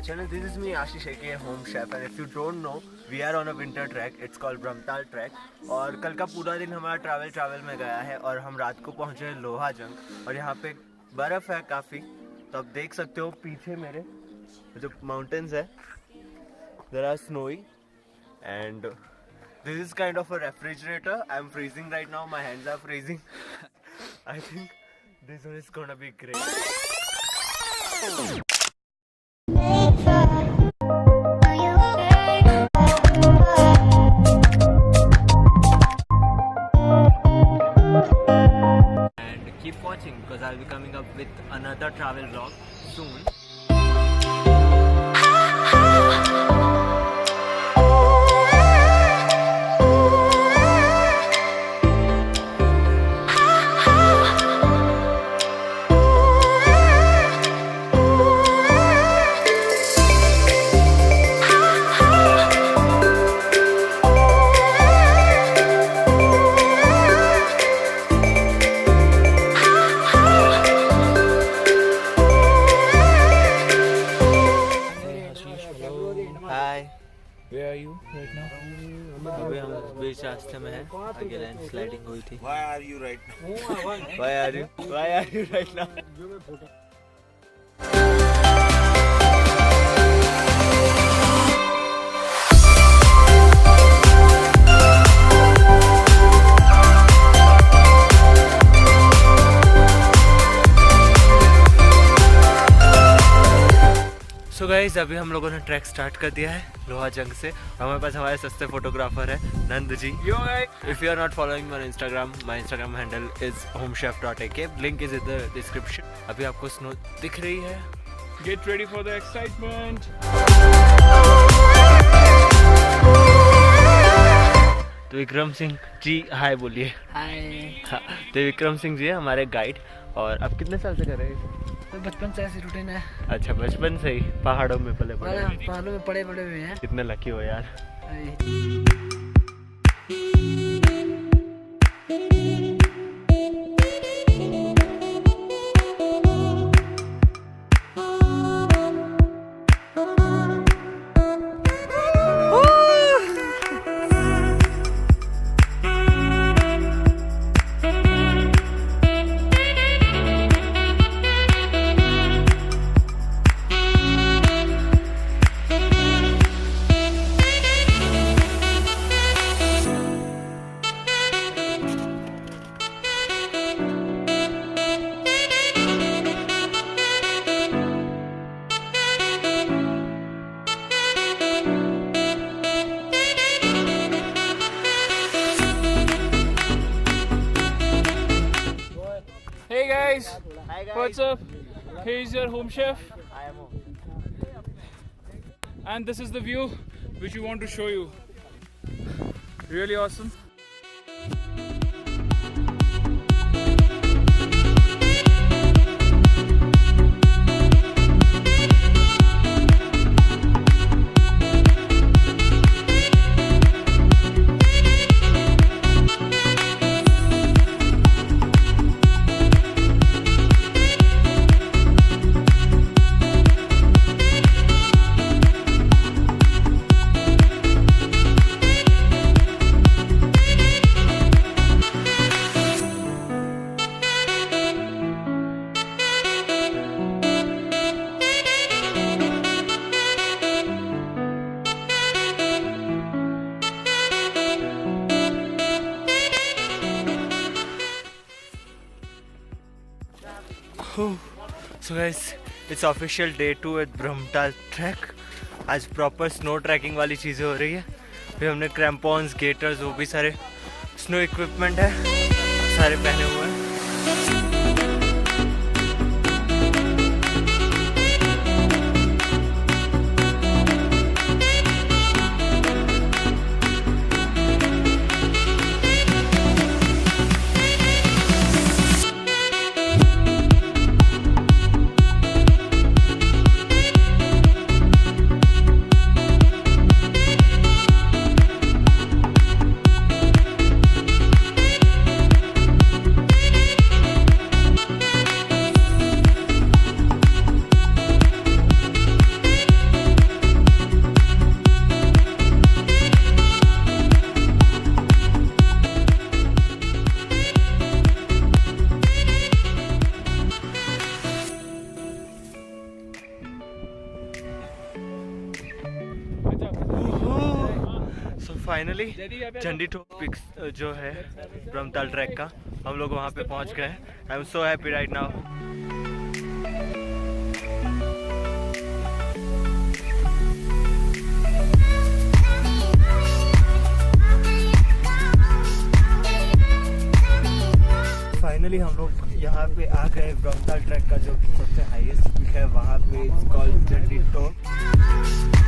channel. This is me Ashish aka HomeChef, and if you don't know, we are on a winter trek. It's called Brahmatal trek. और कल का पूरा दिन हमारा travel में गया है और हम रात को पहुंचे लोहाजंग और यहाँ पे बर्फ है काफ़ी, तो आप देख सकते हो पीछे मेरे जो माउंटेन्स है, there are snowy and this is kind of a refrigerator. I'm freezing right now, my hands are freezing. I think this one is gonna be great. And keep watching because I'll be coming up with another travel vlog soon. Where are you right now? अभी हम बीच रास्ते में हैं, आगे land sliding हुई थी. Why are you right now? Why are you right now? So guys, अभी हम लोगों ने ट्रैक स्टार्ट कर दिया है लोहाजंग से. हमारे पास हमारे सस्ते फोटोग्राफर है Nand ji. If you are not following me on Instagram, my Instagram handle is homechef.ak. Link is in the description. अभी आपको स्नो दिख रही है. Get ready for the excitement. तो विक्रम सिंह जी हाय बोलिए. हाय. तो विक्रम सिंह जी है हमारे गाइड. और आप कितने साल से कर रहे हैं? तो बचपन से ऐसी रूटीन है. अच्छा, बचपन से ही पहाड़ों में पले बड़े. पहाड़ों में पड़े हुए हैं. कितने लकी हो यार. Hey guys. Hi guys. What's up? Here's your home chef, I am home. and this is the view which we want to show you. Really awesome. So guys, it's official day 2 at Brahmatal trek. आज proper snow trekking वाली चीज़ें हो रही है. फिर हमने क्रैम्पॉन्स, Gators, वो भी सारे स्नो इक्विपमेंट है सारे पहने हुए हैं. फाइनली चंडी टॉप पिक्स जो है ब्रह्मताल ट्रैक का, हम लोग वहाँ पे पहुँच गए। I am so happy right now. Finally हम लोग यहाँ पे आ गए ब्रह्मताल ट्रैक का जो सबसे हाईएस्ट पीक है वहाँ पे। It's called Chandi top.